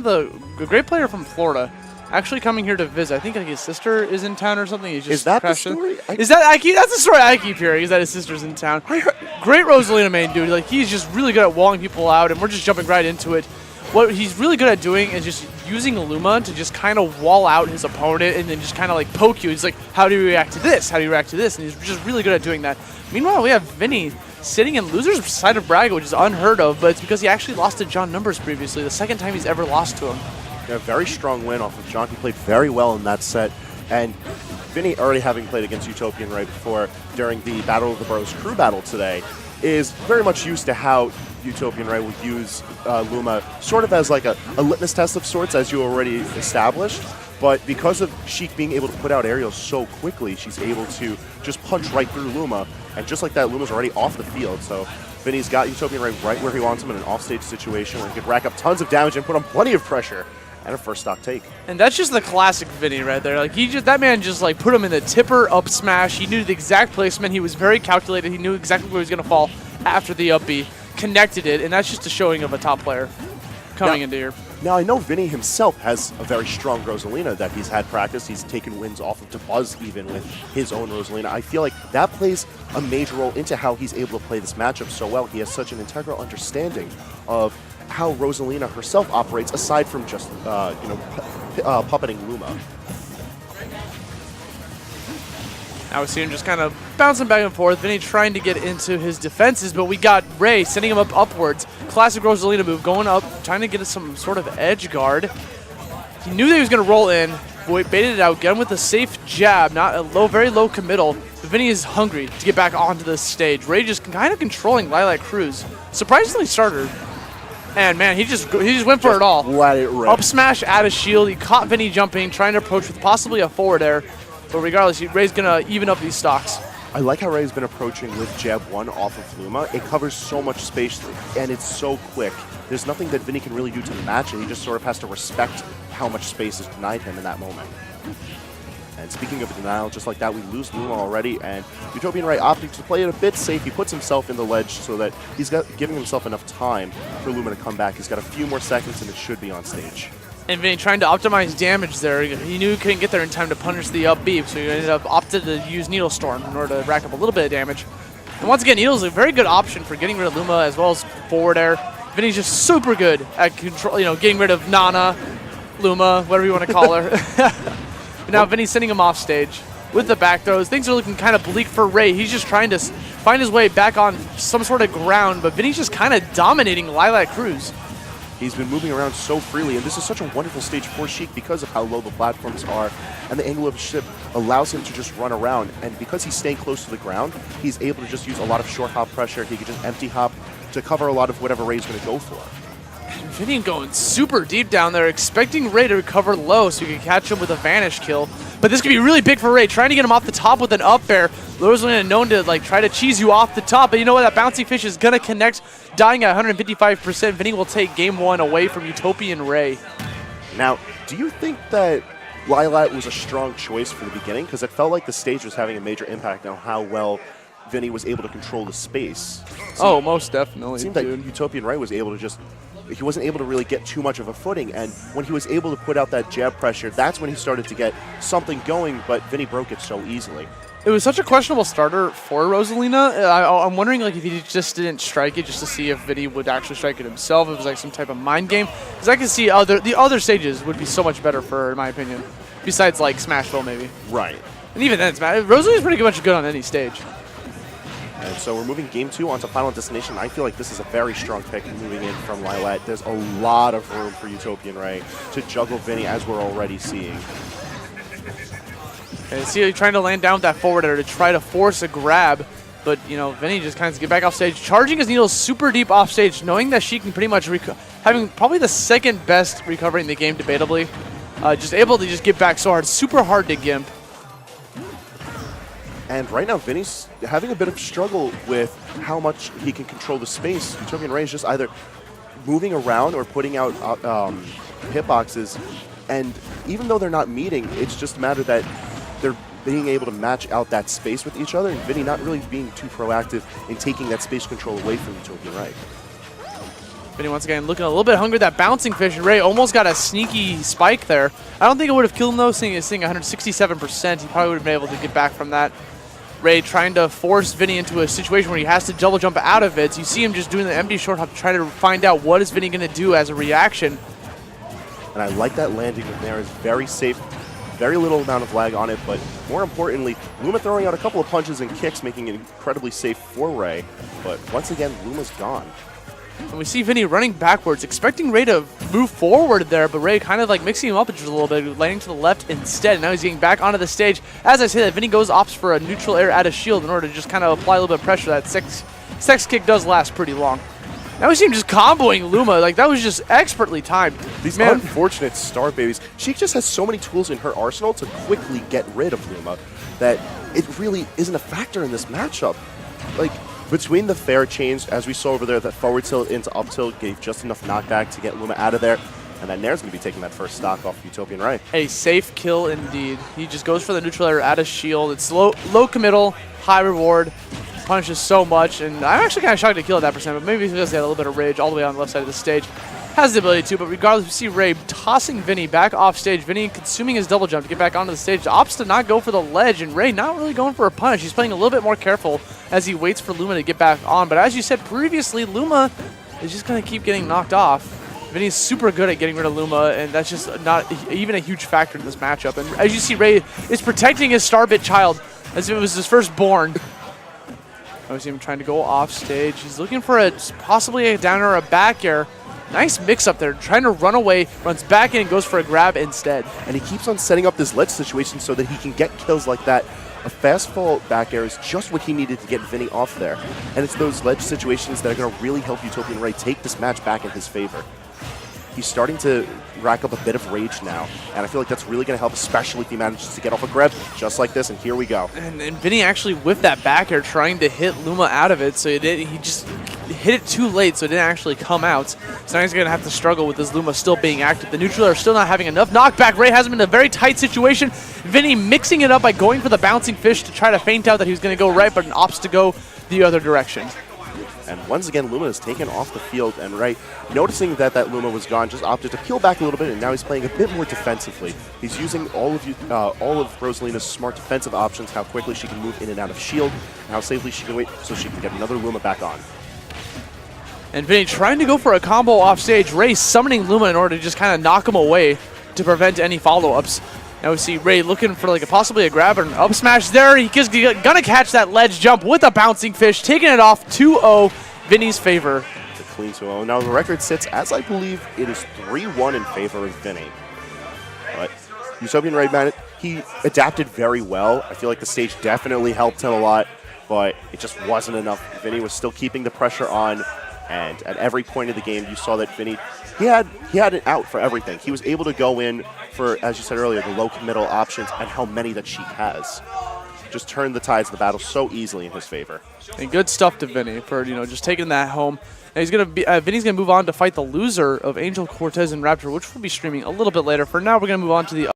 a great player from Florida, actually coming here to visit. I think like his sister is in town or something. He's just is that the story? Is that that's the story I keep hearing? Is that his sister's in town? Great Rosalina main dude. Like he's just really good at walling people out, and we're just jumping right into it. What he's really good at doing is just using Luma to just kind of wall out his opponent and then just kind of like poke you. He's like, how do you react to this? How do you react to this? And he's just really good at doing that. Meanwhile, we have Vinnie sitting in loser's side of Braga, which is unheard of, but it's because he actually lost to John Numbers previously, the second time he's ever lost to him. Yeah, very strong win off of John. He played very well in that set. And Vinnie, already having played against UtopianRay before during the Battle of the Boroughs crew battle today, is very much used to how UtopianRay will use Luma sort of as like a litmus test of sorts, as you already established. But because of Sheik being able to put out aerials so quickly, she's able to just punch right through Luma. And just like that, Luma's already off the field. So Vinnie's got UtopianRay right where he wants him in an offstage situation where he could rack up tons of damage and put on plenty of pressure. And a first stock take. And that's just the classic Vinnie right there. Like that man just like put him in the tipper up smash. He knew the exact placement. He was very calculated. He knew exactly where he was going to fall after the up B. Connected it, and that's just a showing of a top player coming into here. Now I know Vinnie himself has a very strong Rosalina that he's had practice. He's taken wins off of Tabuzz even with his own Rosalina. I feel like that plays a major role into how he's able to play this matchup so well. He has such an integral understanding of how Rosalina herself operates, aside from just puppeting Luma. Now we see him just kind of bouncing back and forth. Vinnie trying to get into his defenses, but we got Ray sending him up upwards. Classic Rosalina move, going up, trying to get some sort of edge guard. He knew that he was going to roll in, baited it out, get him with a safe jab, not a very low committal. But Vinnie is hungry to get back onto the stage. Ray just kind of controlling Lilac Cruz. Surprisingly starter. And man, he just went for it all. Let it rip. Up smash, out of shield. He caught Vinnie jumping, trying to approach with possibly a forward air. But regardless, Ray's going to even up these stocks. I like how Ray's been approaching with jab 1 off of Luma. It covers so much space, and it's so quick. There's nothing that Vinnie can really do to match it. He just sort of has to respect how much space is denied him in that moment. And speaking of denial, just like that, we lose Luma already, and UtopianRay opting to play it a bit safe. He puts himself in the ledge so that he's giving himself enough time for Luma to come back. He's got a few more seconds, and it should be on stage. And Vinnie trying to optimize damage there. He knew he couldn't get there in time to punish the up B, so he ended up opted to use Needle Storm in order to rack up a little bit of damage. And once again, Needle's a very good option for getting rid of Luma as well as forward air. Vinnie's just super good at control, getting rid of Nana, Luma, whatever you want to call her. But now Vinnie's sending him off stage with the back throws. Things are looking kind of bleak for Ray. He's just trying to find his way back on some sort of ground, but Vinnie's just kind of dominating Lilac Cruz. He's been moving around so freely, and this is such a wonderful stage for Sheik because of how low the platforms are, and the angle of the ship allows him to just run around. And because he's staying close to the ground, he's able to just use a lot of short hop pressure. He can just empty hop to cover a lot of whatever Ray's going to go for. And Vinnie going super deep down there, expecting Ray to recover low so he can catch him with a vanish kill. But this could be really big for Ray, trying to get him off the top with an up air. Rosalina known to try to cheese you off the top, but you know what? That bouncy fish is going to connect, dying at 155%. Vinnie will take game 1 away from UtopianRay. Now, do you think that Lilac was a strong choice for the beginning? Because it felt like the stage was having a major impact on how well Vinnie was able to control the space. Oh, most definitely. It seemed like UtopianRay was able to just... He wasn't able to really get too much of a footing, and when he was able to put out that jab pressure, that's when he started to get something going, but Vinnie broke it so easily. It was such a questionable starter for Rosalina. I'm wondering if he just didn't strike it just to see if Vinnie would actually strike it himself. It was like some type of mind game. Because I can see the other stages would be so much better for her, in my opinion. Besides like Smashville, maybe. Right. And even then, Rosalina's pretty much good on any stage. And so we're moving game 2 onto Final Destination. I feel like this is a very strong pick moving in from Lilac. There's a lot of room for UtopianRay to juggle Vinnie, as we're already seeing. And see, he's trying to land down with that forward air to try to force a grab. But, Vinnie just kind of get back off stage, charging his needles super deep off stage, knowing that she can pretty much, having probably the second best recovery in the game, debatably. Just able to just get back so hard, super hard to gimp. And right now, Vinnie's having a bit of struggle with how much he can control the space. UtopianRay is just either moving around or putting out hitboxes. And even though they're not meeting, it's just a matter that they're being able to match out that space with each other, and Vinnie not really being too proactive in taking that space control away from UtopianRay. Vinnie once again looking a little bit hungry. That bouncing fish. Ray almost got a sneaky spike there. I don't think it would have killed him though, seeing 167%. He probably would have been able to get back from that. Ray trying to force Vinnie into a situation where he has to double jump out of it. So you see him just doing the empty short hop, trying to find out what is Vinnie going to do as a reaction. And I like that landing there. Is very safe. Very little amount of lag on it, but more importantly, Luma throwing out a couple of punches and kicks, making it incredibly safe for Ray. But once again, Luma's gone. And we see Vinnie running backwards, expecting Ray to move forward there, but Ray kind of like mixing him up just a little bit, landing to the left instead. And now he's getting back onto the stage. As I say that, Vinnie opts for a neutral air out of shield in order to just kind of apply a little bit of pressure. That sex kick does last pretty long. Now we see him just comboing Luma. Like, that was just expertly timed. These unfortunate star babies. She just has so many tools in her arsenal to quickly get rid of Luma that it really isn't a factor in this matchup. Like, between the fair chains, as we saw over there, that forward tilt into up tilt gave just enough knockback to get Luma out of there. And then Nair's going to be taking that first stock off UtopianRay. A safe kill indeed. He just goes for the neutral air out of shield. It's low committal, high reward. Punishes so much, and I'm actually kind of shocked to kill at that percent, but maybe because he had a little bit of rage all the way on the left side of the stage. Has the ability to, but regardless, we see Ray tossing Vinnie back off stage. Vinnie consuming his double jump to get back onto the stage. Opts to not go for the ledge, and Ray not really going for a punish. He's playing a little bit more careful as he waits for Luma to get back on. But as you said previously, Luma is just going to keep getting knocked off. Vinnie's super good at getting rid of Luma, and that's just not even a huge factor in this matchup. And as you see, Ray is protecting his Starbit child as if it was his firstborn. I see him trying to go off stage. He's looking for possibly a down or a back air. Nice mix up there. Trying to run away, runs back in and goes for a grab instead. And he keeps on setting up this ledge situation so that he can get kills like that. A fast fall back air is just what he needed to get Vinnie off there. And it's those ledge situations that are going to really help UtopianRay take this match back in his favor. He's starting to rack up a bit of rage now, and I feel like that's really going to help, especially if he manages to get off a grab just like this, and here we go. And Vinnie actually whipped that back air trying to hit Luma out of it, so he just hit it too late, so it didn't actually come out. So now he's going to have to struggle with this Luma still being active. The neutral air still not having enough knockback. Ray has him in a very tight situation. Vinnie mixing it up by going for the bouncing fish to try to feint out that he was going to go right, but opts to go the other direction. And once again, Luma is taken off the field, and Ray, noticing that Luma was gone, just opted to peel back a little bit, and now he's playing a bit more defensively. He's using all of Rosalina's smart defensive options, how quickly she can move in and out of shield, and how safely she can wait so she can get another Luma back on. And Vinnie trying to go for a combo off stage. Ray summoning Luma in order to just kind of knock him away to prevent any follow-ups. Now we see Ray looking for like possibly a grab or an up smash there. He's gonna catch that ledge jump with a bouncing fish, taking it off 2-0, Vinnie's favor. It's a clean 2-0. Now the record sits, as I believe, it is 3-1 in favor of Vinnie. But UtopianRay, man, he adapted very well. I feel like the stage definitely helped him a lot, but it just wasn't enough. Vinnie was still keeping the pressure on, and at every point of the game, you saw that Vinnie, he had it out for everything. He was able to go in for, as you said earlier, the low committal options and how many that she has. Just turned the tides of the battle so easily in his favor. And good stuff to Vinnie for just taking that home. And he's Vinnie's gonna move on to fight the loser of Angel Cortez and Raptor, which we'll be streaming a little bit later. For now, we're gonna move on to the